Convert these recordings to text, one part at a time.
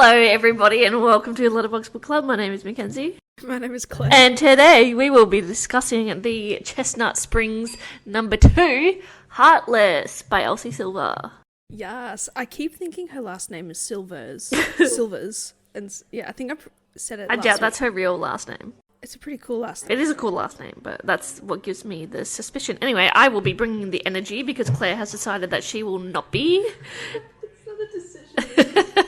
Hello, everybody, and welcome to Letterbox Book Club. My name is Mackenzie. My name is Claire. And today we will be discussing the Chestnut Springs #2, Heartless by Elsie Silver. Yes, I keep thinking her last name is Silvers. Silvers. And yeah, I think I said it I last doubt week. that's her real last name. It's a pretty cool last name. It is a cool last name, but that's what gives me the suspicion. Anyway, I will be bringing the energy because Claire has decided that she will not be. It's not a decision.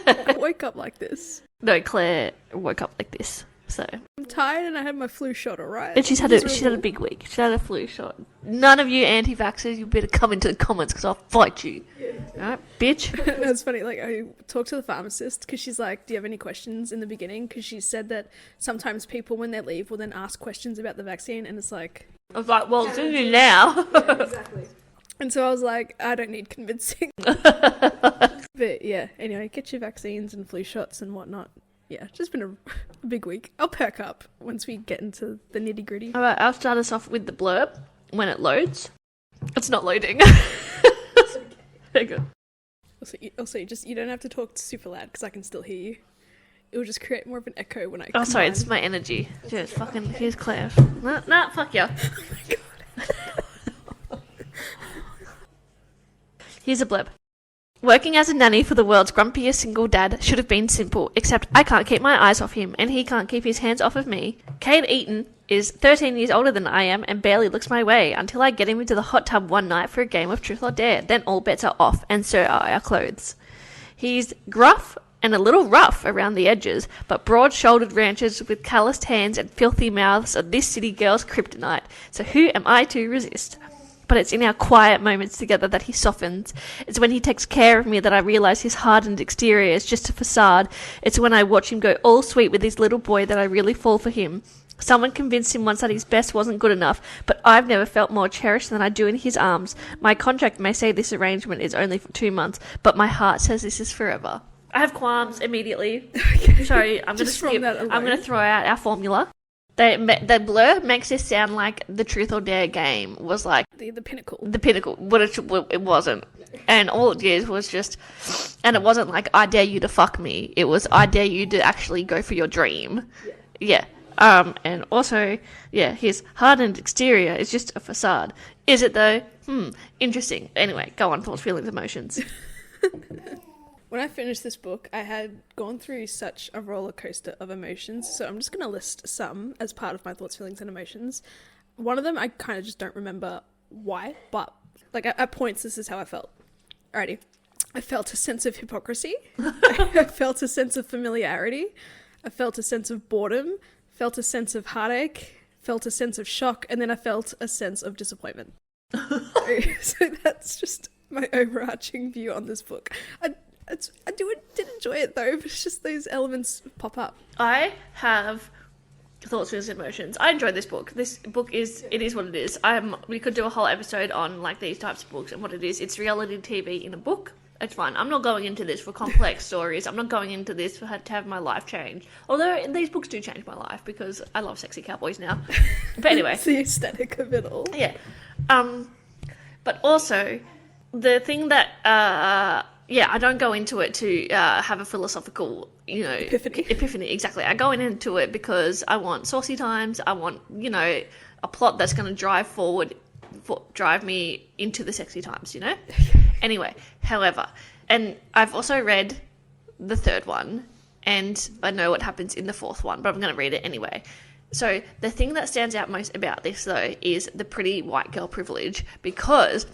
I woke up like this. No, Claire woke up like this. So I'm tired and I had my flu shot, alright? and she's had a big week. She's had a flu shot. None of you anti-vaxxers, you better come into the comments because I'll fight you. Yeah. Alright, bitch. That's funny, like I talked to the pharmacist because she's like, do you have any questions in the beginning? Because she said that sometimes people when they leave will then ask questions about the vaccine and it's like... I was like, well, do you now? Yeah, exactly. And so I was like, I don't need convincing. But yeah, anyway, get your vaccines and flu shots and whatnot. Yeah, just been a big week. I'll perk up once we get into the nitty gritty. Alright, I'll start us off with the blurb when it loads. It's not loading. Very good. Also, you don't have to talk super loud because I can still hear you. It will just create more of an echo when I. Oh, sorry, it's my energy. Just fucking. Here's Claire. Nah, fuck ya. Oh my god. Here's a blurb. Working as a nanny for the world's grumpiest single dad should have been simple, except I can't keep my eyes off him, and he can't keep his hands off of me. Cade Eaton is 13 years older than I am and barely looks my way until I get him into the hot tub one night for a game of truth or dare. Then all bets are off, and so are our clothes. He's gruff and a little rough around the edges, but broad-shouldered ranchers with calloused hands and filthy mouths are this city girl's kryptonite. So who am I to resist? But it's in our quiet moments together that he softens. It's when he takes care of me that I realise his hardened exterior is just a facade. It's when I watch him go all sweet with his little boy that I really fall for him. Someone convinced him once that his best wasn't good enough, but I've never felt more cherished than I do in his arms. My contract may say this arrangement is only for 2 months, but my heart says this is forever. I have qualms immediately. Okay. Sorry, I'm going to skip. I'm going to throw out our formula. The blurb makes this sound like the Truth or Dare game was like... The pinnacle. The pinnacle, but it wasn't. And all it did was just... And it wasn't like, I dare you to fuck me. It was, I dare you to actually go for your dream. Yeah. And also, yeah, his hardened exterior is just a facade. Is it though? Interesting. Anyway, go on, thoughts, feelings, emotions. When I finished this book, I had gone through such a roller coaster of emotions, so I'm just going to list some as part of my thoughts, feelings, and emotions. One of them, I kind of just don't remember why, but like at points, this is how I felt. Alrighty. I felt a sense of hypocrisy. I felt a sense of familiarity. I felt a sense of boredom. Felt a sense of heartache. Felt a sense of shock. And then I felt a sense of disappointment. So that's just my overarching view on this book. I did enjoy it though, but it's just those elements pop up. I have thoughts, feelings, and emotions. I enjoyed this book. This book is what it is. We could do a whole episode on like these types of books and what it is. It's reality TV in a book. It's fine. I'm not going into this for complex stories. I'm not going into this to have my life change. Although these books do change my life because I love sexy cowboys now. But anyway. It's the aesthetic of it all. Yeah. But also, the thing that... I don't go into it to have a philosophical, epiphany. Exactly. I go into it because I want saucy times. I want, a plot that's going to drive me into the sexy times, Anyway, however, and I've also read the third one, and I know what happens in the fourth one, but I'm going to read it anyway. So the thing that stands out most about this, though, is the pretty white girl privilege, because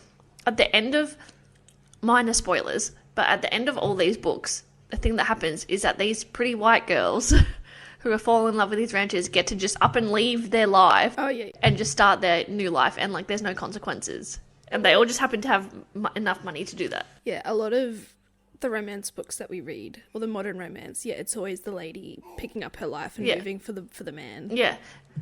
at the end of... minor spoilers, but at the end of all these books, the thing that happens is that these pretty white girls who have fallen in love with these ranchers get to just up and leave their life and just start their new life, and like there's no consequences. And they all just happen to have enough money to do that. Yeah, a lot of the romance books that we read, or the modern romance, it's always the lady picking up her life and moving for the man. Yeah.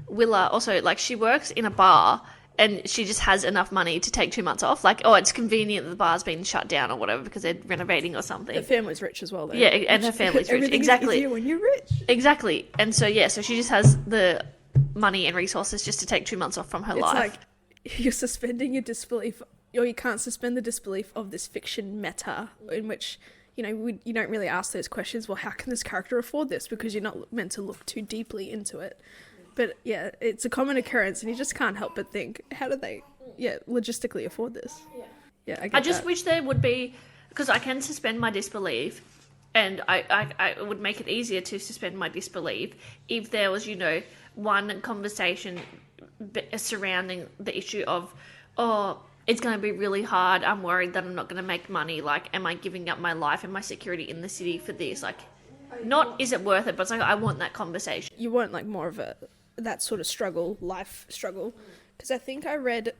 Willa also, like, she works in a bar and she just has enough money to take 2 months off. Like, it's convenient that the bar's been shut down or whatever because they're renovating or something. Her family's rich as well, though. Yeah, and her family's rich. Exactly. Easier when you're rich. Exactly. And so, so she just has the money and resources just to take 2 months off from her life. It's like you're suspending your disbelief, or you can't suspend the disbelief of this fiction meta in which you don't really ask those questions. Well, how can this character afford this? Because you're not meant to look too deeply into it. But yeah, it's a common occurrence, and you just can't help but think, how do they, logistically afford this? Yeah, I just wish there would be, because I can suspend my disbelief, and I would make it easier to suspend my disbelief if there was, one conversation surrounding the issue of, oh, it's going to be really hard. I'm worried that I'm not going to make money. Like, am I giving up my life and my security in the city for this? Like, not is it worth it, but it's like I want that conversation. You want like more of that sort of struggle, life struggle. Because I think I read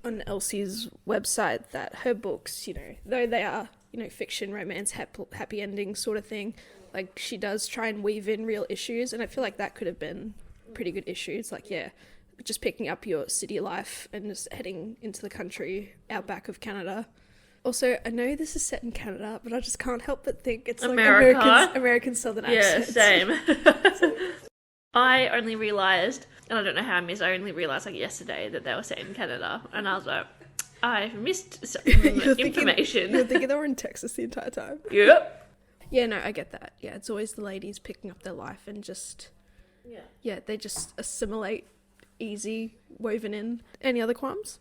on Elsie's website that her books, though they are, fiction, romance, happy ending sort of thing, like she does try and weave in real issues. And I feel like that could have been pretty good issues. Like, just picking up your city life and just heading into the country outback of Canada. Also, I know this is set in Canada, but I just can't help but think it's like American Southern accents. Yeah, same. I only realised, and I don't know how I missed, I only realised like yesterday that they were set in Canada, and I was like, I've missed some information. You're thinking they were in Texas the entire time? Yep. Yeah, no, I get that. Yeah, it's always the ladies picking up their life and just, they just assimilate easy, woven in. Any other qualms?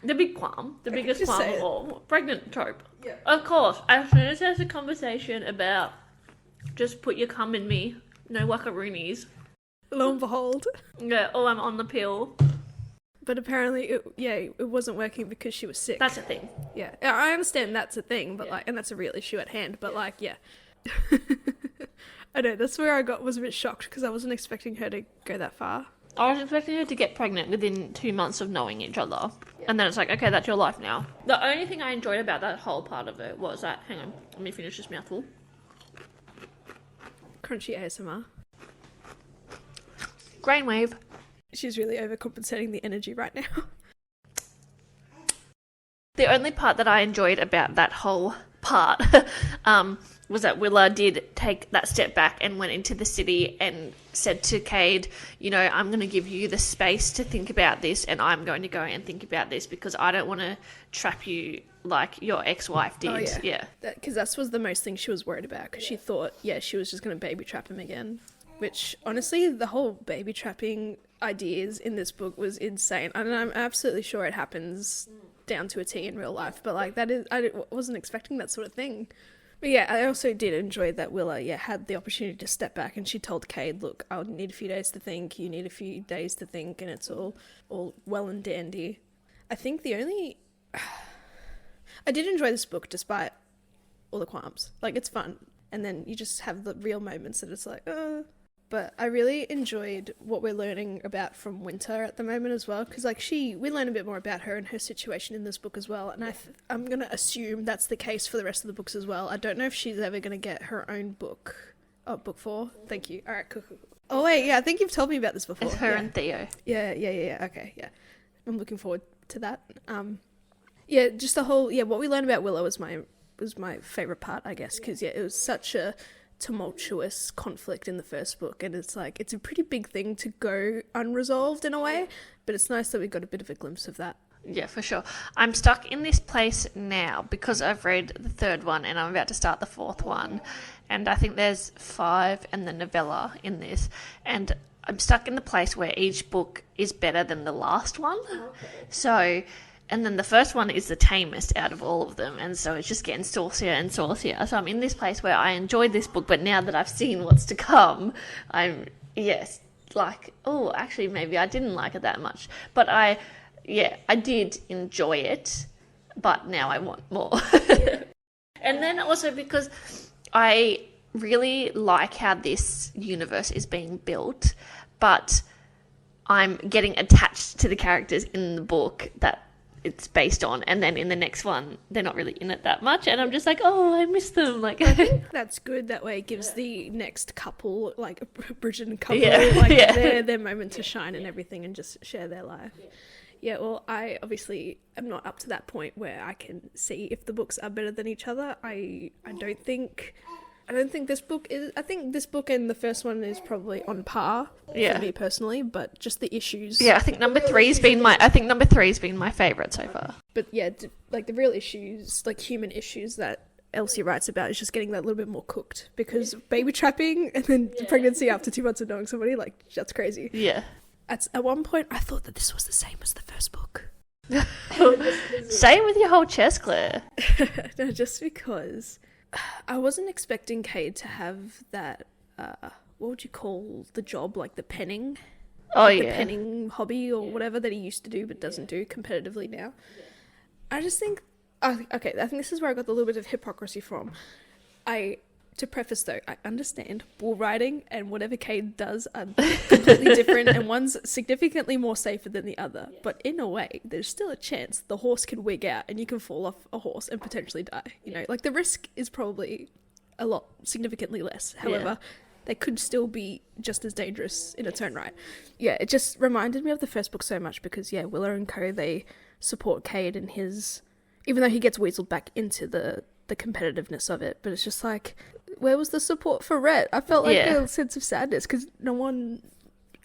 The big qualm, the biggest qualm of all, pregnant trope. Yeah. Of course, as soon as there's a conversation about just put your cum in me, no wackaroonies. Lo and behold. Yeah, oh, I'm on the pill. But apparently, it wasn't working because she was sick. That's a thing. Yeah, I understand that's a thing, but and that's a real issue at hand. But I know that's where I was a bit shocked because I wasn't expecting her to go that far. I was expecting her to get pregnant within 2 months of knowing each other. Yeah. And then it's like, okay, that's your life now. The only thing I enjoyed about that whole part of it was that, hang on, let me finish this mouthful. Crunchy ASMR. Brainwave. She's really overcompensating the energy right now. The only part that I enjoyed about that whole part was that Willa did take that step back and went into the city and said to Cade, I'm going to give you the space to think about this, and I'm going to go and think about this because I don't want to trap you like your ex-wife did. Oh, yeah. Because that was the most thing she was worried about, because she thought, she was just going to baby trap him again. Which, honestly, the whole baby trapping ideas in this book was insane. And I'm absolutely sure it happens down to a T in real life. But, I wasn't expecting that sort of thing. But I also did enjoy that Willa, had the opportunity to step back, and she told Cade, look, I'll need a few days to think, you need a few days to think, and it's all well and dandy. I think I did enjoy this book despite all the qualms. It's fun. And then you just have the real moments that it's like, But I really enjoyed what we're learning about from Winter at the moment as well, because we learn a bit more about her and her situation in this book as well, and I'm going to assume that's the case for the rest of the books as well. I don't know if she's ever going to get her own book. Oh, book 4? Thank you. All right, cool. Oh, wait, I think you've told me about this before. It's her and Theo. Yeah, okay, yeah. I'm looking forward to that. Just the whole, what we learned about Willow was my favourite part, I guess, because, it was such a tumultuous conflict in the first book, and it's a pretty big thing to go unresolved in a way, but it's nice that we got a bit of a glimpse of that. Yeah, for sure. I'm stuck in this place now because I've read the 3rd one and I'm about to start the 4th one, and I think there's 5 and the novella in this, and I'm stuck in the place where each book is better than the last one. So and then the first one is the tamest out of all of them, and so it's just getting saucier and saucier. So I'm in this place where I enjoyed this book, but now that I've seen what's to come, I'm, actually maybe I didn't like it that much. But I did enjoy it, but now I want more. And then also because I really like how this universe is being built, but I'm getting attached to the characters in the book that it's based on, and then in the next one they're not really in it that much, and I'm just like, oh, I miss them. I think that's good. That way it gives the next couple, like a Bridget couple, their moment to shine and everything, and just share their life. Well, I obviously am not up to that point where I can see if the books are better than each other. I don't think this book is. I think this book and the first one is probably on par for me personally, but just the issues. I think number 3's been my favourite so far. But the real issues, like human issues that Elsie writes about is just getting that little bit more cooked, because baby trapping and then pregnancy after 2 months of knowing somebody, like, that's crazy. Yeah. At one point, I thought that this was the same as the first book. Say it with your whole chest, Claire. No, just because I wasn't expecting Cade to have that, what would you call the job, like the penning? Oh, like yeah. the penning hobby or whatever that he used to do but doesn't do competitively now. I just think, okay, I think this is where I got the little bit of hypocrisy from. To preface though, I understand bull riding and whatever Cade does are completely different, and one's significantly more safer than the other. But in a way, there's still a chance the horse can wig out and you can fall off a horse and potentially die. You know, like the risk is probably a lot significantly less. However, they could still be just as dangerous in its own right. Yeah, it just reminded me of the first book so much because, Willow and co, they support Cade and his, even though he gets weaseled back into the competitiveness of it, but it's just like, where was the support for Rhett? I felt like a sense of sadness because no one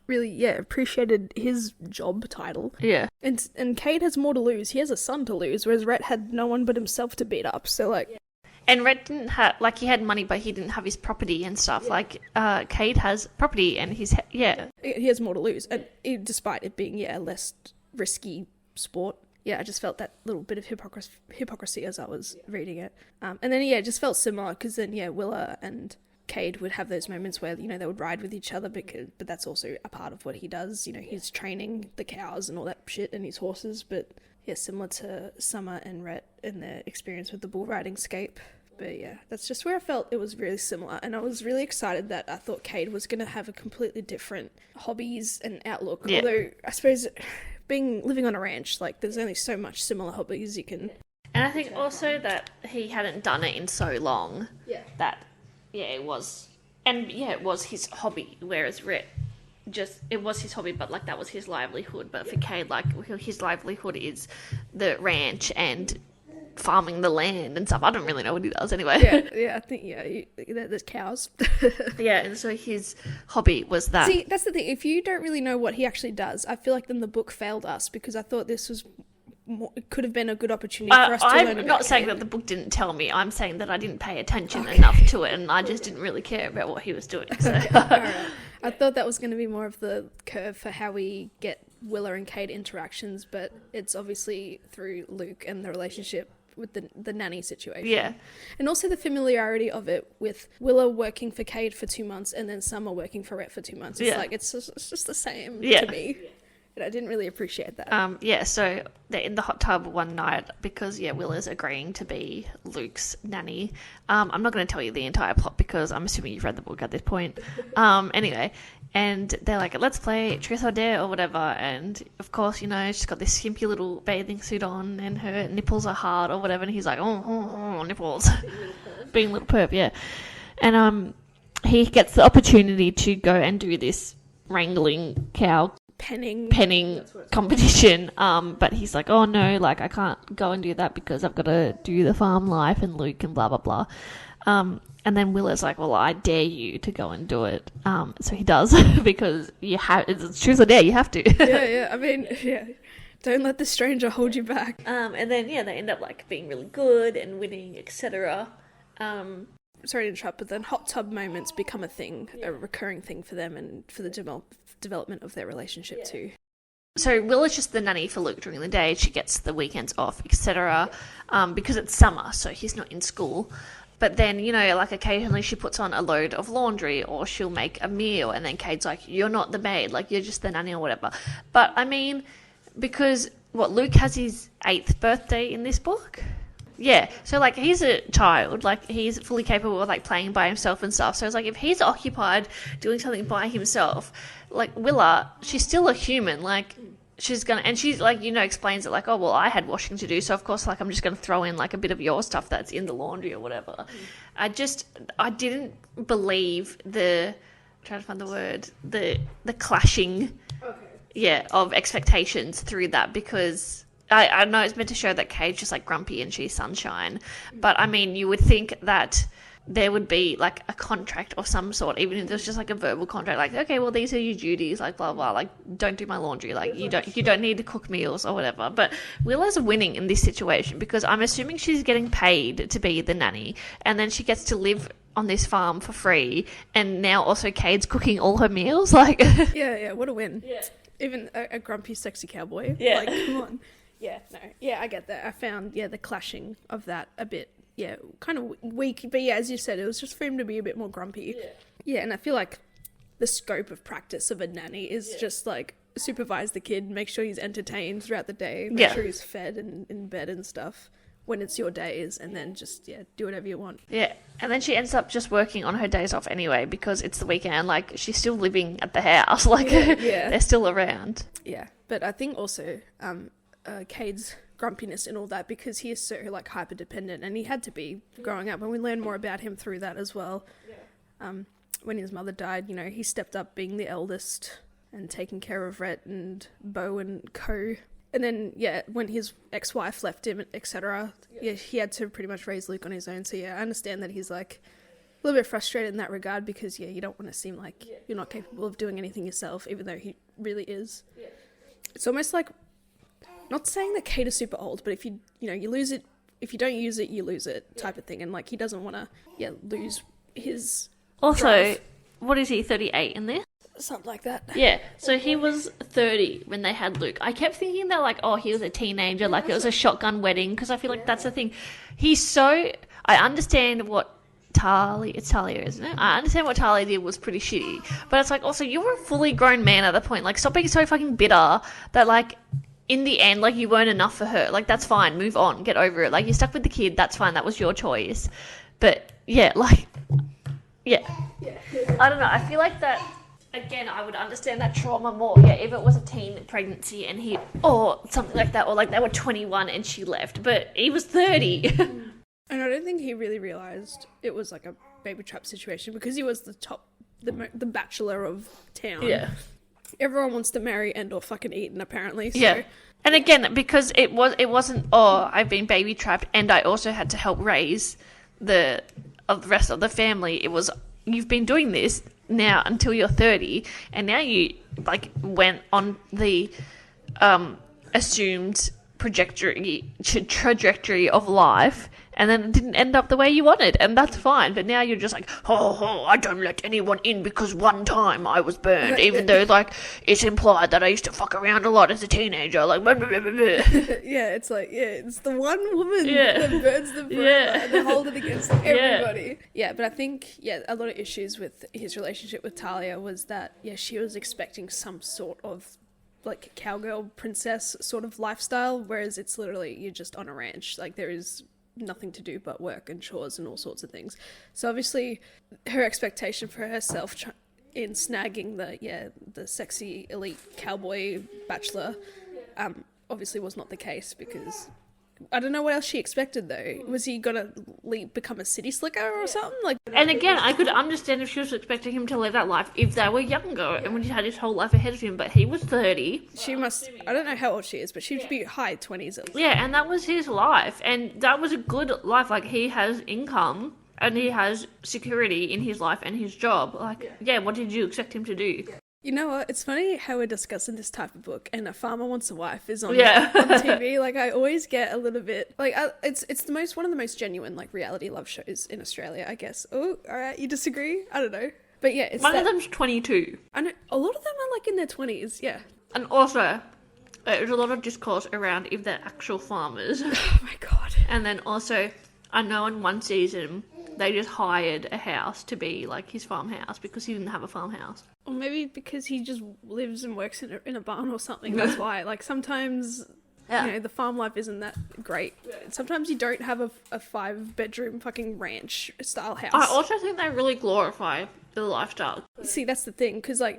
really, appreciated his job title. Yeah. And Cade has more to lose. He has a son to lose, whereas Rhett had no one but himself to beat up. So, like... And Rhett didn't have, like, he had money, but he didn't have his property and stuff. Like, Cade has property and he's, He has more to lose, and despite it being, a less risky sport. Yeah, I just felt that little bit of hypocrisy as I was reading it. And then, it just felt similar, because then, Willa and Cade would have those moments where, they would ride with each other, but that's also a part of what he does. He's training the cows and all that shit and his horses, but, similar to Summer and Rhett and their experience with the bull riding scape. But, that's just where I felt it was really similar. And I was really excited that I thought Cade was going to have a completely different hobbies and outlook. Yeah. Although, I suppose... living on a ranch, like, there's only so much similar hobbies you can... And I think also that he hadn't done it in so long that, it was... And, it was his hobby, whereas Rhett it was his hobby, but, like, that was his livelihood. But for Cade, like, his livelihood is the ranch and farming the land and stuff. I don't really know what he does anyway. I think, there's cows. And so his hobby was that. See, that's the thing. If you don't really know what he actually does, I feel like then the book failed us, because I thought this was it could have been a good opportunity for us to learn about. I'm not saying that the book didn't tell me. I'm saying that I didn't pay attention enough to it, and I just didn't really care about what he was doing. So. Right. I thought that was going to be more of the curve for how we get Willa and Cade interactions, but it's obviously through Luke and the relationship with the nanny situation. Yeah. And also the familiarity of it with Willa working for Cade for 2 months and then Summer working for Rhett for 2 months. It's like, it's just the same to me. And I didn't really appreciate that. So they're in the hot tub one night because, Willa's agreeing to be Luke's nanny. I'm not going to tell you the entire plot because I'm assuming you've read the book at this point. Anyway, and they're like, let's play Truth or Dare or whatever. And, of course, she's got this skimpy little bathing suit on and her nipples are hard or whatever. And he's like, oh nipples. Being a little perp, yeah. And he gets the opportunity to go and do this wrangling cow penning competition, but he's like, oh no, like I can't go and do that because I've got to do the farm life and Luke and blah blah blah. And then Willa's like, well, I dare you to go and do it. So he does because it's truth or dare, you have to. I mean, don't let the stranger hold you back. And then they end up like being really good and winning, etc. Sorry to interrupt, but then hot tub moments become a recurring thing for them and for the development of their relationship too. So Willa's just the nanny for Luke during the day. She gets the weekends off, etc. Because it's summer, so he's not in school. But then, like occasionally she puts on a load of laundry or she'll make a meal and then Cade's like, you're not the maid, like you're just the nanny or whatever. But I mean, because Luke has his 8th birthday in this book? Yeah, so, like, he's a child, like, he's fully capable of, like, playing by himself and stuff, so it's like, if he's occupied doing something by himself, like, Willa, she's still a human, like, she's gonna, and she's, like, explains it, like, oh, well, I had washing to do, so, of course, like, I'm just gonna throw in, like, a bit of your stuff that's in the laundry or whatever. I didn't believe I'm trying to find the word, the clashing, of expectations through that, because... I know it's meant to show that Cade's just, like, grumpy and she's sunshine. But, I mean, you would think that there would be like a contract of some sort, even if there's just like a verbal contract, like, okay, well, these are your duties, like blah blah, like don't do my laundry, like you don't need to cook meals or whatever. But Willow's winning in this situation because I'm assuming she's getting paid to be the nanny, and then she gets to live on this farm for free, and now also Cade's cooking all her meals. Like, yeah, what a win. Yeah, even a grumpy, sexy cowboy. Yeah, like come on. Yeah, no, yeah, I get that. I found the clashing of that a bit. Yeah, kind of weak, but yeah, as you said, it was just for him to be a bit more grumpy. Yeah, and I feel like the scope of practice of a nanny is just like supervise the kid, make sure he's entertained throughout the day, make sure he's fed and in bed and stuff when it's your days, and then just do whatever you want. Yeah, and then she ends up just working on her days off anyway because it's the weekend. Like, she's still living at the house, like they're still around. Yeah, but I think also Cade's grumpiness and all that, because he is so like hyper dependent, and he had to be growing up, and we learn more about him through that as well. When his mother died, you know, he stepped up being the eldest and taking care of Rhett and Bo and Co. And then when his ex-wife left him, etc., he had to pretty much raise Luke on his own. So I understand that he's like a little bit frustrated in that regard, because you don't want to seem like you're not capable of doing anything yourself, even though he really is. It's almost like, not saying that Cade is super old, but if you lose it, if you don't use it, you lose it type of thing. And like, he doesn't want to lose his also drive. What is he, 38 in this? Something like that. Yeah, so he was 30 when they had Luke. I kept thinking that, like, oh, he was a teenager, like it was a shotgun wedding, because I feel like that's the thing. He's so... I understand what it's Talia, isn't it? I understand what Talia did was pretty shitty, but it's like, also, you were a fully grown man at the point. Like, stop being so fucking bitter that, like, in the end, like, you weren't enough for her. Like, that's fine. Move on. Get over it. Like, you're stuck with the kid. That's fine. That was your choice. But, yeah, like... Yeah. I don't know. I feel like that... Again, I would understand that trauma more, if it was a teen pregnancy and or something like that, or like they were 21 and she left, but he was 30. And I don't think he really realised it was like a baby trap situation, because he was the bachelor of town. Yeah. Everyone wants to marry and or fucking Eaton, apparently. So. Yeah. And again, because it wasn't, I've been baby trapped and I also had to help raise the rest of the family. It was, you've been doing this now until you're 30, and now you like went on the assumed trajectory of life, and then it didn't end up the way you wanted, and that's fine. But now you're just like, I don't let anyone in because one time I was burned, even though like it's implied that I used to fuck around a lot as a teenager. Like, blah, blah, blah, blah. It's like, it's the one woman that burns them forever, and they hold it against everybody. But I think a lot of issues with his relationship with Talia was that she was expecting some sort of like cowgirl princess sort of lifestyle, whereas it's literally you're just on a ranch. Like, there is nothing to do but work and chores and all sorts of things. So obviously her expectation for herself in snagging the sexy elite cowboy bachelor obviously was not the case, because I don't know what else she expected though. Was he gonna become a city slicker or something? Like, and again, I could understand if she was expecting him to live that life if they were younger and when he had his whole life ahead of him. But he was 30. She must. I don't know how old she is, but she'd be high 20s at least. Yeah, and that was his life, and that was a good life. Like, he has income and he has security in his life and his job. Like, what did you expect him to do? You know what? It's funny how we're discussing this type of book and A Farmer Wants a Wife is on TV. Like, I always get a little bit like it's one of the most genuine like reality love shows in Australia, I guess. Oh, all right, you disagree? I don't know, but it's one of them's 22. I know a lot of them are like in their 20s. Yeah, and also there's a lot of discourse around if they're actual farmers. Oh my god! And then also, I know in one season they just hired a house to be like his farmhouse because he didn't have a farmhouse. Or maybe because he just lives and works in a barn or something. That's why. Like, sometimes, the farm life isn't that great. Sometimes you don't have a 5-bedroom fucking ranch style house. I also think they really glorify the lifestyle. See, that's the thing, because like,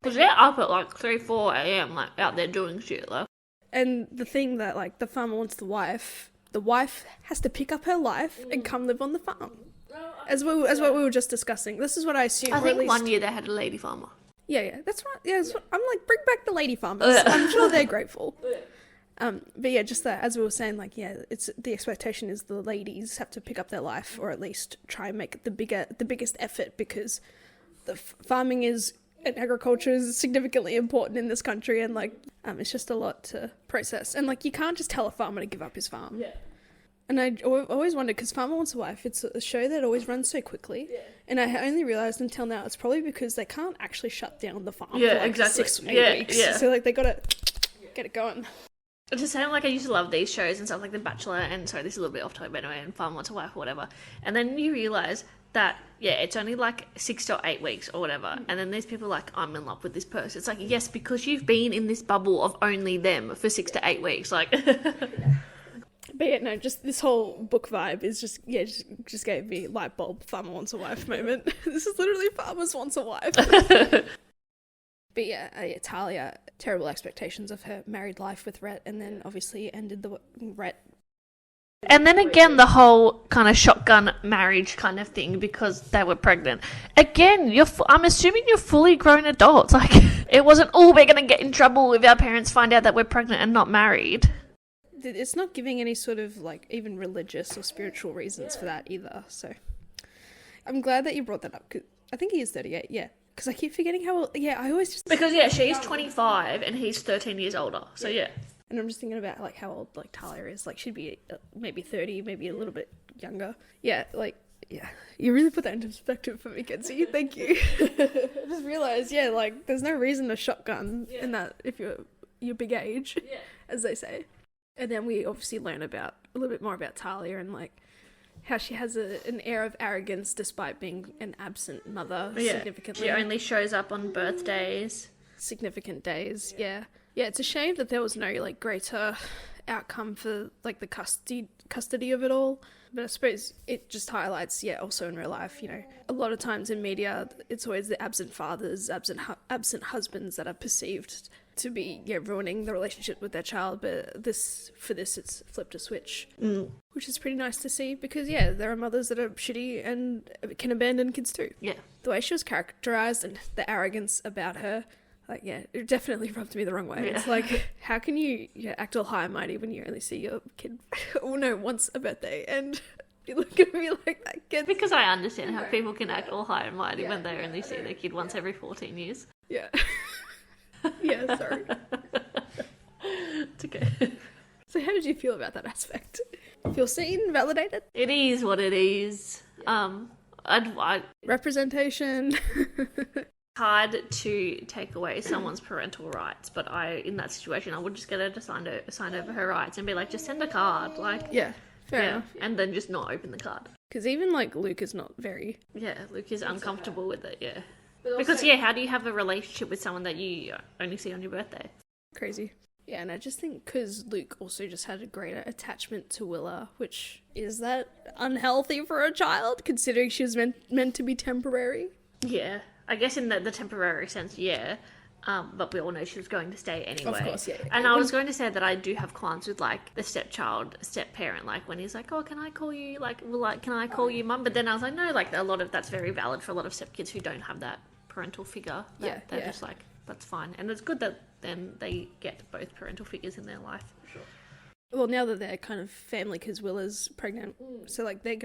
because they're up at like 3-4 a.m. like out there doing shit. Like. And the thing that like the farmer wants the wife has to pick up her life and come live on the farm. As what we were just discussing. This is what I assume. I think one year they had a lady farmer. Yeah, that's right. Yeah, I'm like, bring back the lady farmers. I'm sure they're grateful. But yeah, just that, as we were saying, like, yeah, it's the expectation is the ladies have to pick up their life, or at least try and make the biggest effort, because the farming is and agriculture is significantly important in this country, and like, it's just a lot to process. And like, you can't just tell a farmer to give up his farm. Yeah. And I always wondered, because Farmer Wants a Wife, it's a show that always runs so quickly. Yeah. And I only realised until now it's probably because they can't actually shut down the farm for like exactly. 6-8 weeks. Yeah. So like, they gotta get it going. It's the same, like, I used to love these shows and stuff like The Bachelor, and sorry, this is a little bit off topic, but anyway, and Farmer Wants a Wife or whatever. And then you realise that, yeah, it's only like 6 to 8 weeks or whatever. And then these people are like, I'm in love with this person. It's like, yes, because you've been in this bubble of only them for 6 to 8 weeks. Like, But yeah, no, just this whole book vibe is just gave me light bulb Farmer Wants a Wife moment. This is literally Farmers Wants a Wife. But yeah, Talia, terrible expectations of her married life with Rhett, and then obviously ended the Rhett. And then again, the whole kind of shotgun marriage kind of thing because they were pregnant. Again, I'm assuming you're fully grown adults. Like, it wasn't, oh, we're going to get in trouble if our parents find out that we're pregnant and not married. It's not giving any sort of like even religious or spiritual reasons for that either. So I'm glad that you brought that up. 'Cause I think he is 38. Yeah. Because I keep forgetting how old. Yeah, I always just. Because, yeah, she's 25 and he's 13 years older. So, yeah. And I'm just thinking about like how old like Talia is. Like, she'd be maybe 30, maybe a little bit younger. Yeah, like, yeah. You really put that into perspective for me, Kenzie. Thank you. I just realised, yeah, like, there's no reason to shotgun in that if you're big age, as they say. And then we obviously learn about a little bit more about Talia and like how she has an air of arrogance despite being an absent mother significantly. She only shows up on birthdays. Significant days, yeah. Yeah, it's a shame that there was no like greater outcome for like the custody of it all. But I suppose it just highlights, also in real life, a lot of times in media, it's always the absent fathers, absent husbands that are perceived to be ruining the relationship with their child. But it's flipped a switch, which is pretty nice to see because there are mothers that are shitty and can abandon kids too. Yeah, the way she was characterized and the arrogance about her. Like, it definitely rubbed me the wrong way. Yeah. It's like, how can you act all high and mighty when you only see your kid, once a birthday, and you look at me like that kid? Because I understand how people can act all high and mighty when they only see their kid once every 14 years. Yeah. Yeah, sorry. It's okay. So how did you feel about that aspect? Feel seen, validated? It is what it is. I'd representation. Hard to take away someone's parental rights, but in that situation, I would just get her to sign over her rights and be like, just send a card, like fair enough, and then just not open the card. Because even like Luke is not very Luke is uncomfortable with it, because how do you have a relationship with someone that you only see on your birthday? Crazy. Yeah, and I just think because Luke also just had a greater attachment to Willa, which is that unhealthy for a child, considering she was meant to be temporary. Yeah. I guess in the temporary sense, but we all know she was going to stay anyway. Of course, And I was going to say that I do have qualms with, like, the step-parent, like, when he's like, oh, can I call you, can I call you mum? But then I was like, no, like, a lot of that's very valid for a lot of step-kids who don't have that parental figure. They're just like, that's fine. And it's good that then they get both parental figures in their life. Sure. Well, now that they're kind of family, because Willa's pregnant, so, like, he's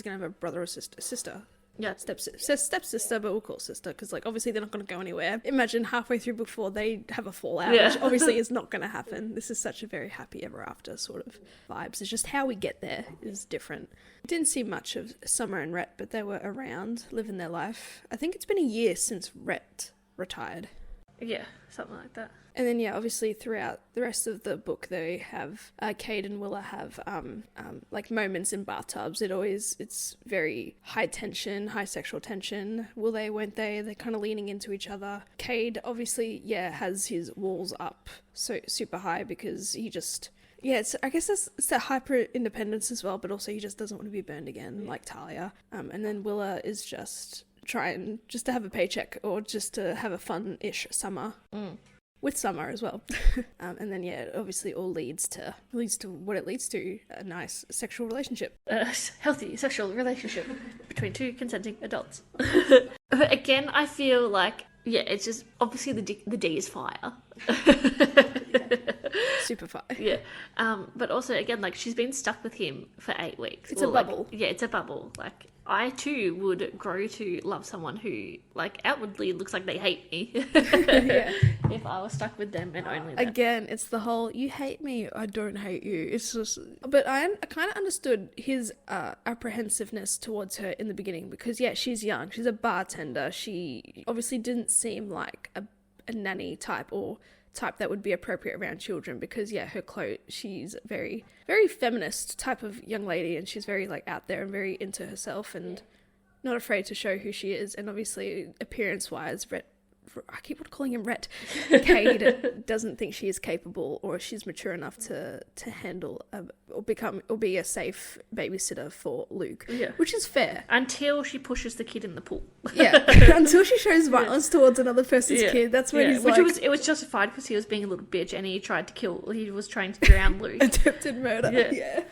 going to have a brother or sister. Yeah, stepsister, but we'll call sister because, like, obviously they're not going to go anywhere. Imagine halfway through before they have a fallout, which obviously is not going to happen. This is such a very happy ever after sort of vibes. It's just how we get there is different. Didn't see much of Summer and Rhett, but they were around, living their life. I think it's been a year since Rhett retired. Yeah, something like that. And then, obviously throughout the rest of the book, they have, Cade and Willa have, like, moments in bathtubs. It's very high tension, high sexual tension. Will they, won't they? They're kind of leaning into each other. Cade, obviously, has his walls up so super high because he just... I guess it's that hyper-independence as well, but also he just doesn't want to be burned again, like Talia. And then Willa is just trying just to have a paycheck or just to have a fun-ish summer. With Summer as well. And then, obviously all leads to what it leads to, a nice sexual relationship. Healthy sexual relationship between two consenting adults. But again, I feel like, it's just, obviously the D is fire. Super far. Yeah. But also, again, like, she's been stuck with him for 8 weeks. It's a bubble. Yeah, it's a bubble. Like, I too would grow to love someone who, like, outwardly looks like they hate me. Yeah. If I was stuck with them and only them. Again, it's the whole, you hate me, I don't hate you. It's just... But I kind of understood his apprehensiveness towards her in the beginning because, yeah, she's young. She's a bartender. She obviously didn't seem like a nanny type or type that would be appropriate around children because, yeah, her clothes, she's very, very feminist type of young lady and she's very, like, out there and very into herself and not afraid to show who she is. And obviously, appearance-wise, I keep calling him Rhett. Cade doesn't think she is capable or she's mature enough to handle or be a safe babysitter for Luke, which is fair. Until she pushes the kid in the pool. Yeah, until she shows violence towards another person's kid. That's when he's it was justified because he was being a little bitch and he was trying to drown Luke. Attempted murder. Yeah.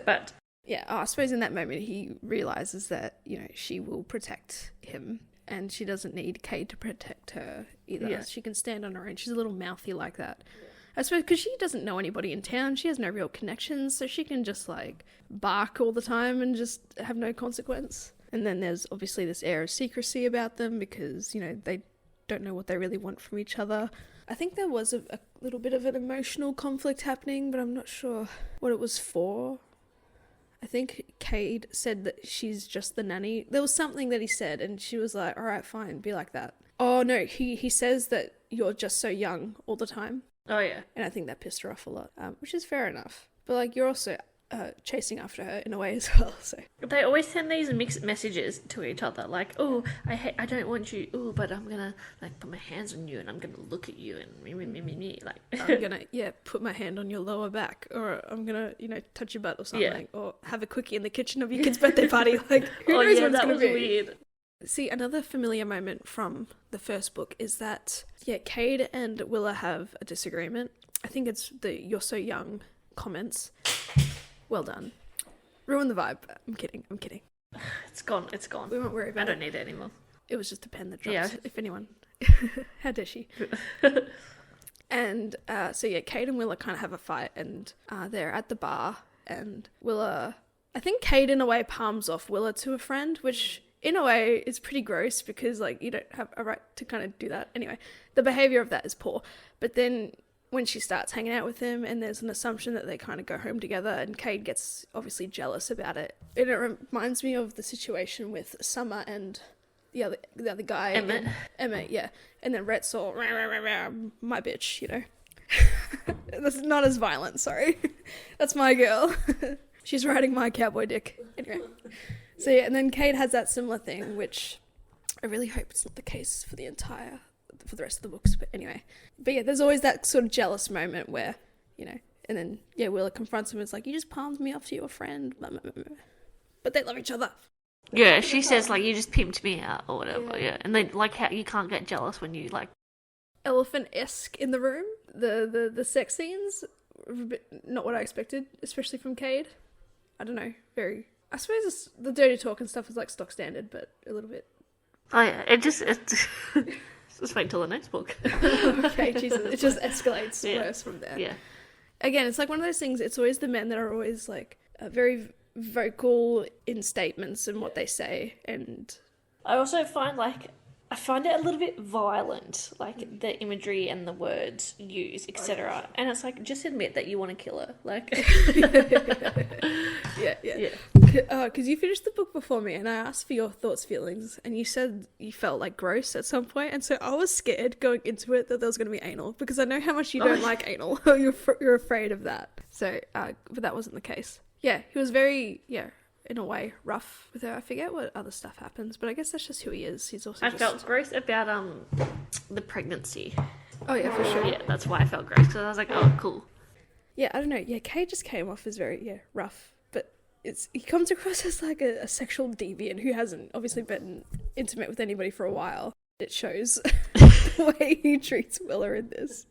But yeah, I suppose in that moment he realizes that, she will protect him. And she doesn't need Cade to protect her either. Yeah. She can stand on her own. She's a little mouthy like that. Yeah. I suppose because she doesn't know anybody in town. She has no real connections. So she can just, like, bark all the time and just have no consequence. And then there's obviously this air of secrecy about them because, they don't know what they really want from each other. I think there was a little bit of an emotional conflict happening, but I'm not sure what it was for. I think Cade said that she's just the nanny. There was something that he said and she was like, all right, fine, be like that. Oh, no, he says that you're just so young all the time. Oh, yeah. And I think that pissed her off a lot, which is fair enough. But, like, you're also chasing after her in a way as well, so. They always send these mixed messages to each other, like, oh, I don't want you, oh, but I'm gonna, like, put my hands on you and I'm gonna look at you and me, like. I'm gonna, put my hand on your lower back, or I'm gonna, touch your butt or something, or have a quickie in the kitchen of your kid's birthday party, like, who knows what it's gonna be. Weird. See, another familiar moment from the first book is that, Cade and Willa have a disagreement. I think it's the "you're so young" comments. Well done. Ruin the vibe. I'm kidding. It's gone. We won't worry about it. I don't need it anymore. It was just a pen that dropped, if anyone. How dare she? And Cade and Willa kind of have a fight and they're at the bar and Willa... I think Cade in a way palms off Willa to a friend, which in a way is pretty gross because, like, you don't have a right to kind of do that. Anyway, the behaviour of that is poor. But then... when she starts hanging out with him and there's an assumption that they kind of go home together and Cade gets obviously jealous about it. And it reminds me of the situation with Summer and the other guy. Emmett, yeah. And then Rhett's all, rah, rah, rah, rah, my bitch, That's not as violent, sorry. That's my girl. She's riding my cowboy dick. Anyway. So yeah, and then Cade has that similar thing, which I really hope it's not the case for the rest of the books, but anyway. But yeah, there's always that sort of jealous moment where, and then, Willa confronts him and it's like, you just palmed me off to your friend, blah, blah, blah, blah. But they love each other. Yeah, she says, like, you just pimped me out or whatever, yeah. And then, like, how you can't get jealous when you, like... Elephant-esque in the room. The sex scenes, not what I expected, especially from Cade. I don't know, I suppose the dirty talk and stuff is, like, stock standard, but a little bit... Oh, yeah, it's Just wait till the next book. Okay, Jesus. It just escalates worse from there. Yeah. Again, it's like one of those things, it's always the men that are always, like, very vocal in statements and what they say, and... I also find, I find it a little bit violent, like, the imagery and the words used, etc. And it's like, just admit that you want to kill her, like... Yeah. Because you finished the book before me and I asked for your thoughts, feelings, and you said you felt like gross at some point, and so I was scared going into it that there was going to be anal, because I know how much you don't like anal. You're afraid of that. So, but that wasn't the case. Yeah, he was very, in a way, rough with her. I forget what other stuff happens, but I guess that's just who he is. He's also I felt gross about the pregnancy. Oh yeah, for sure. Yeah, that's why I felt gross, because I was like, oh, cool. Yeah, I don't know. Yeah, Cade just came off as very, rough. But he comes across as like a sexual deviant who hasn't obviously been intimate with anybody for a while. It shows the way he treats Willa in this.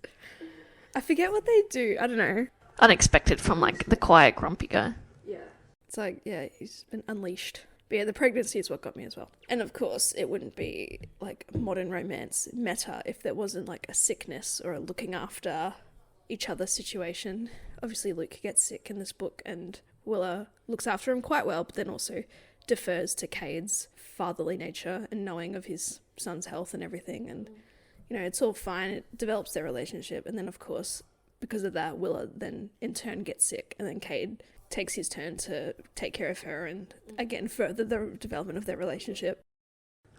I forget what they do. I don't know. Unexpected from, like, the quiet, grumpy guy. Yeah. It's like, he's been unleashed. But yeah, the pregnancy is what got me as well. And of course, it wouldn't be, like, modern romance meta if there wasn't, like, a sickness or a looking after each other's situation. Obviously, Luke gets sick in this book, and Willa looks after him quite well, but then also defers to Cade's fatherly nature and knowing of his son's health and everything. And, you know, it's all fine. It develops their relationship. And then, of course, because of that, Willa then in turn gets sick, and then Cade takes his turn to take care of her and, again, further the development of their relationship.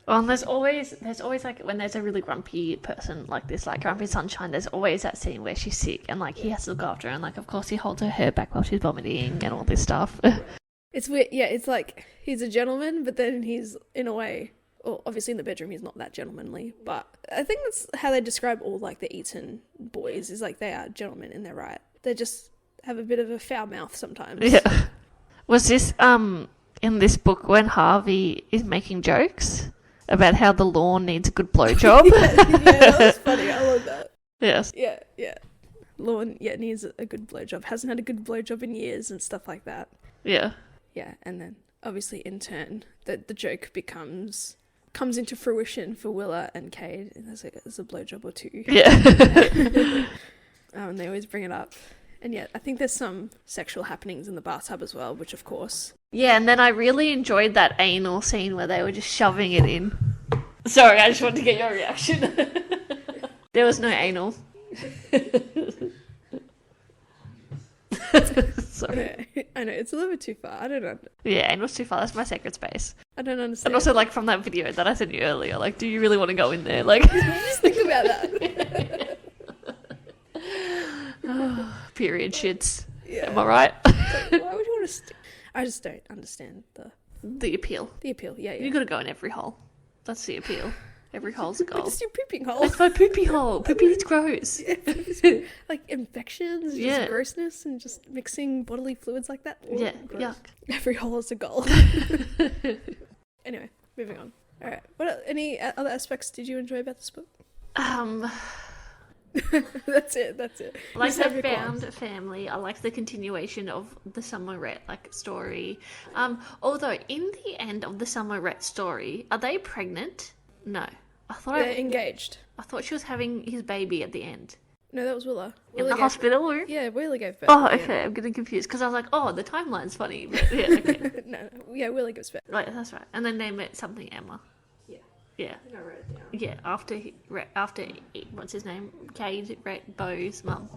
Well, and there's always like when there's a really grumpy person like this, like Grumpy Sunshine, there's always that scene where she's sick and like he has to look after her, and like of course he holds her hair back while she's vomiting and all this stuff. It's weird. Yeah, it's like he's a gentleman, but then he's in a way, well, obviously in the bedroom he's not that gentlemanly, but I think that's how they describe all like the Eaton boys, is like they are gentlemen in their right. They just have a bit of a foul mouth sometimes. Yeah. Was this in this book when Harvey is making jokes about how the lawn needs a good blowjob? Yeah, that was funny. I love that. Yes. Yeah. Lawn, needs a good blowjob. Hasn't had a good blowjob in years and stuff like that. Yeah. Yeah, and then obviously in turn, the joke comes into fruition for Willa and Cade. And there's a blowjob or two. Yeah. And they always bring it up. And yet, I think there's some sexual happenings in the bathtub as well, which of course. Yeah, and then I really enjoyed that anal scene where they were just shoving it in. Sorry, I just wanted to get your reaction. There was no anal. Sorry. I know, it's a little bit too far. I don't know. Yeah, anal's too far. That's my sacred space. I don't understand. And also, like, from that video that I sent you earlier, like, do you really want to go in there? Like, just think about that. Period shits. Yeah. Am I right? Why would you want to? I just don't understand the appeal. The appeal. Yeah. You got to go in every hole. That's the appeal. Every hole's a goal. It's your pooping hole. It's my poopy hole. Poopy is gross. Like infections, yeah. Just grossness, and just mixing bodily fluids like that. Ooh, yeah, gross. yuck. Every hole is a goal. Anyway, moving on. All right. Any other aspects did you enjoy about this book? That's it. I like the found family. I like the continuation of the Summerette story. Although in the end of the Summerette story, are they pregnant? No. They're engaged. I thought she was having his baby at the end. No, that was Willa. In the hospital room? Yeah, Willa gave birth. Oh, okay. I'm getting confused because I was like, oh, the timeline's funny. But yeah, okay. No. Yeah, Willa gives birth. Right, that's right. And then they met something Emma. Yeah. I think I wrote it down. Yeah, after what's his name? Cade, Bo's mum.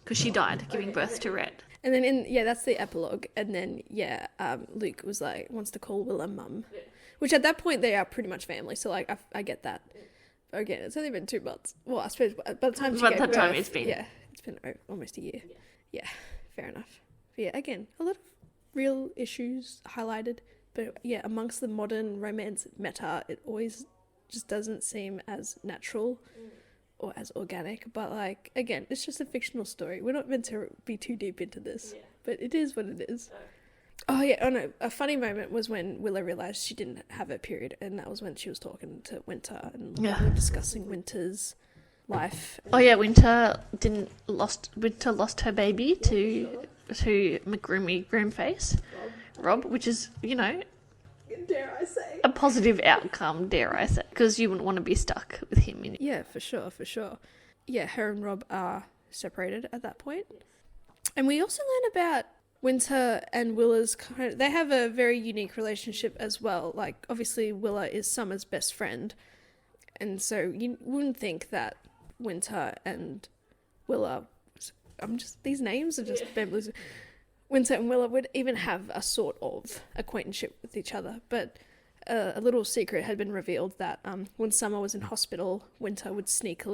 Because she died giving birth to Rhett. And then, that's the epilogue. And then, Luke was like, wants to call Willa mum. Yeah. Which at that point, they are pretty much family. So, like, I get that. But again, it's only been 2 months. Well, I suppose by the time she gave birth, it's been. Yeah, it's been almost a year. Yeah, fair enough. But yeah, again, a lot of real issues highlighted. But yeah, amongst the modern romance meta, it always just doesn't seem as natural or as organic. But like, again, it's just a fictional story. We're not meant to be too deep into this. Yeah. But it is what it is. Oh yeah, no, a funny moment was when Willa realised she didn't have a period, and that was when she was talking to Winter and we were discussing Winter's life. Oh yeah, Winter lost her baby to McGroomface, Rob, which is, dare I say, a positive outcome, dare I say, because you wouldn't want to be stuck with him. Yeah, for sure. Yeah, her and Rob are separated at that point. And we also learn about Winter and Willa's they have a very unique relationship as well. Like, obviously, Willa is Summer's best friend. And so you wouldn't think that Winter and Willa, these names are just bamboozling. Winter and Willa would even have a sort of acquaintanceship with each other. But a little secret had been revealed that when Summer was in hospital, Winter would sneak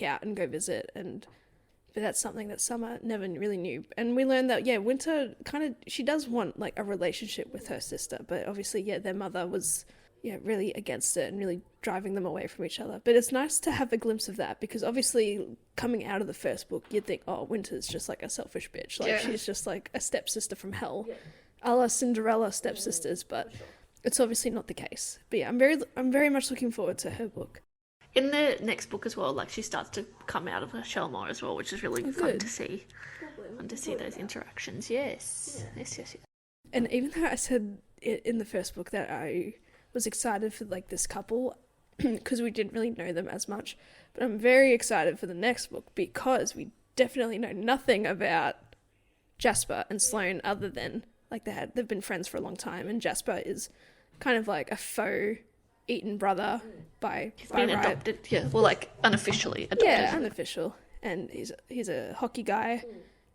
out and go visit, but that's something that Summer never really knew. And we learned that, Winter she does want like a relationship with her sister, but obviously, their mother was, really against it and really driving them away from each other. But it's nice to have a glimpse of that, because obviously coming out of the first book, you'd think, oh, Winter's just like a selfish bitch. Like, she's just like a stepsister from hell. A la Cinderella stepsisters, but it's obviously not the case. But yeah, I'm very much looking forward to her book. In the next book as well, like, she starts to come out of her shell more as well, which is really fun to see. Fun to see those interactions. Yes. Yes. And even though I said in the first book that I was excited for like this couple because we didn't really know them as much, but I'm very excited for the next book because we definitely know nothing about Jasper and Sloane other than like they've been friends for a long time, and Jasper is kind of like a faux Eaton brother by Been right. adopted, yeah. Well, like unofficially adopted. Yeah, unofficial. And he's a hockey guy.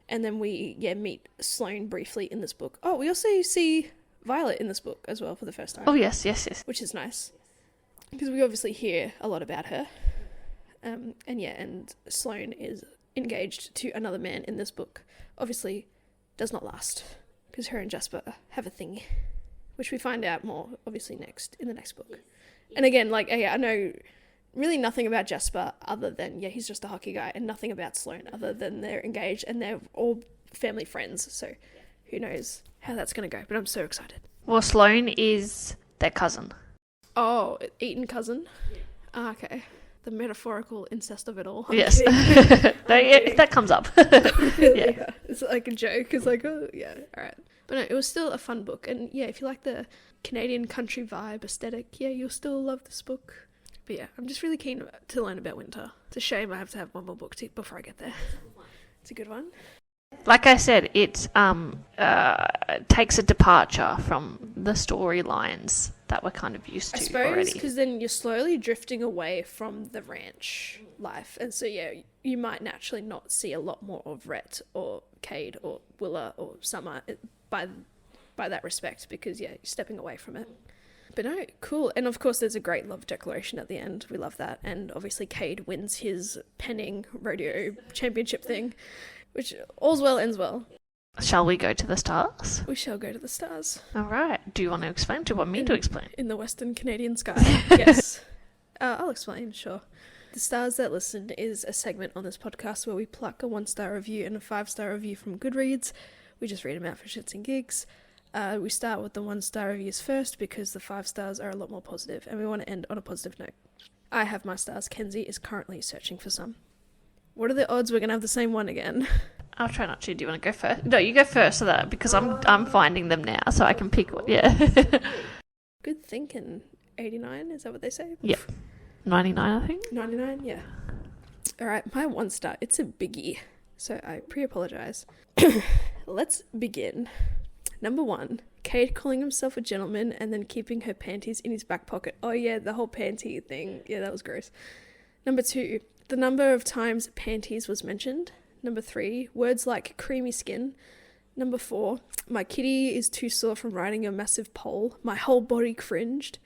And then we meet Sloane briefly in this book. Oh, we also see Violet in this book as well for the first time. Oh yes. Which is nice. Because we obviously hear a lot about her. And Sloane is engaged to another man in this book. Obviously does not last. Because her and Jasper have a thing. Which we find out more, obviously, in the next book. And again, I know really nothing about Jasper other than, he's just a hockey guy, and nothing about Sloane other than they're engaged and they're all family friends. So who knows how that's going to go. But I'm so excited. Well, Sloane is their cousin. Oh, Eaton cousin? Yeah. Okay. The metaphorical incest of it all. Yes. If that comes up. Yeah. It's like a joke. It's like, oh, yeah, all right. But no, it was still a fun book. And if you like the Canadian country vibe aesthetic, you'll still love this book. But yeah, I'm just really keen to learn about winter. It's a shame I have to have one more book before I get there. It's a good one. Like I said, it takes a departure from the storylines that we're kind of used to I suppose, already. because then you're slowly drifting away from the ranch life. And so, you might naturally not see a lot more of Rhett or Cade or Willa or Summer by that respect, because, you're stepping away from it. But no, cool. And of course, there's a great love declaration at the end. We love that. And obviously, Cade wins his penning rodeo championship thing, which all's well ends well. Shall we go to the stars? We shall go to the stars. All right. Do you want to explain? Do you want me to explain? In the Western Canadian sky. Yes. I'll explain, sure. The Stars That Listen is a segment on this podcast where we pluck a 1-star review and a 5-star review from Goodreads. We just read them out for shits and gigs. We start with the 1-star reviews first because the 5 stars are a lot more positive, and we want to end on a positive note. I have my stars. Kenzie is currently searching for some. What are the odds we're going to have the same one again? I'll try not to. Do you want to go first? No, you go first because I'm finding them now, so I can pick one. Yeah. Good thinking. 89, is that what they say? Yeah. 99, I think. 99, yeah. All right, my 1-star. It's a biggie, so I pre-apologize. Let's begin. Number 1, Cade calling himself a gentleman and then keeping her panties in his back pocket. Oh yeah, the whole panty thing. Yeah, that was gross. Number 2, the number of times panties was mentioned. Number 3, words like creamy skin. Number 4, my kitty is too sore from riding a massive pole. My whole body cringed.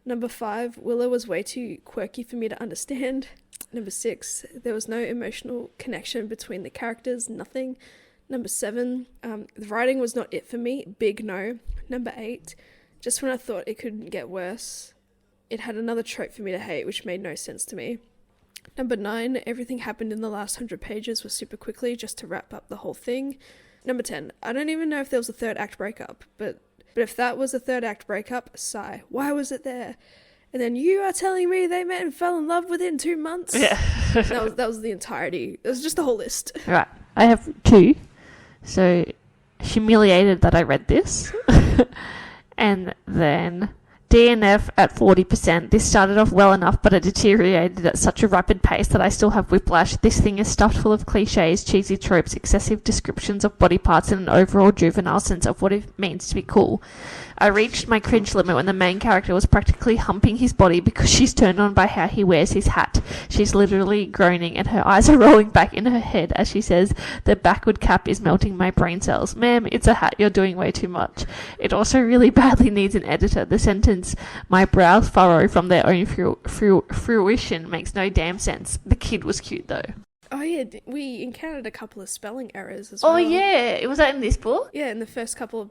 Number 5, Willow was way too quirky for me to understand. Number 6, there was no emotional connection between the characters, nothing. Number 7, the writing was not it for me, big no. Number 8, just when I thought it couldn't get worse, it had another trope for me to hate, which made no sense to me. Number 9, everything happened in the last 100 pages was super quickly, just to wrap up the whole thing. Number 10, I don't even know if there was a 3rd act breakup, but if that was a 3rd act breakup, sigh, why was it there? And then you are telling me they met and fell in love within 2 months? Yeah. that was the entirety. It was just a whole list. Right. I have 2. So, humiliated that I read this. And then DNF at 40%. This started off well enough, but it deteriorated at such a rapid pace that I still have whiplash. This thing is stuffed full of cliches, cheesy tropes, excessive descriptions of body parts, and an overall juvenile sense of what it means to be cool. I reached my cringe limit when the main character was practically humping his body because she's turned on by how he wears his hat. She's literally groaning and her eyes are rolling back in her head as she says, "The backward cap is melting my brain cells. Ma'am, it's a hat. You're doing way too much." It also really badly needs an editor. The sentence, "My brows furrow from their own fruition," makes no damn sense. The kid was cute though. Oh yeah, we encountered a couple of spelling errors as well. Oh yeah, was that in this book? Yeah, in the first couple of...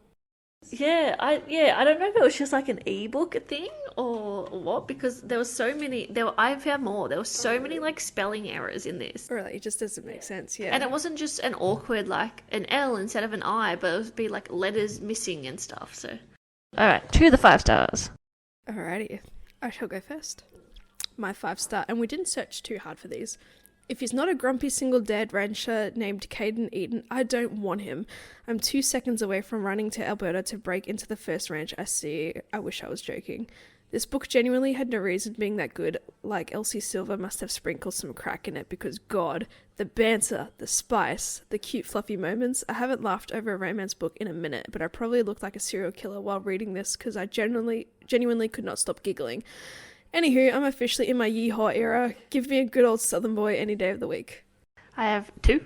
Yeah, I don't know if it was just like an ebook thing or what, because there were so many. I found more. There were so many like spelling errors in this. Really, it just doesn't make sense. Yeah, and it wasn't just an awkward like an L instead of an I, but it would be like letters missing and stuff. So, all right, 2 of the 5 stars. Alrighty, I shall go first. My 5-star, and we didn't search too hard for these. If he's not a grumpy single dad rancher named Cade Eaton, I don't want him. I'm 2 seconds away from running to Alberta to break into the first ranch I see. I wish I was joking. This book genuinely had no reason being that good. Like, Elsie Silver must have sprinkled some crack in it because, God, the banter, the spice, the cute fluffy moments. I haven't laughed over a romance book in a minute, but I probably looked like a serial killer while reading this because I genuinely could not stop giggling. Anywho, I'm officially in my yeehaw era. Give me a good old Southern boy any day of the week. I have 2.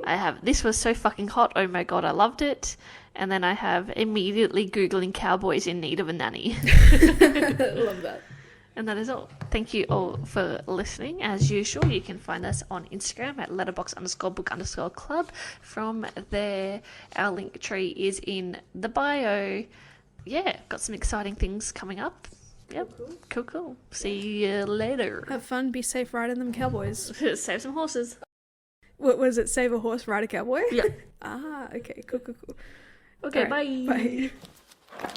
I have This Was So Fucking Hot, oh my god, I loved it. And then I have immediately Googling cowboys in need of a nanny. Love that. And that is all. Thank you all for listening. As usual, you can find us on Instagram at letterbox_book_club. From there, our link tree is in the bio. Yeah, got some exciting things coming up. Yep, cool. See you later. Have fun, be safe riding them cowboys. Save some horses. What was it? Save a horse, ride a cowboy? Yeah. Okay, cool. Okay, All right, bye. Bye.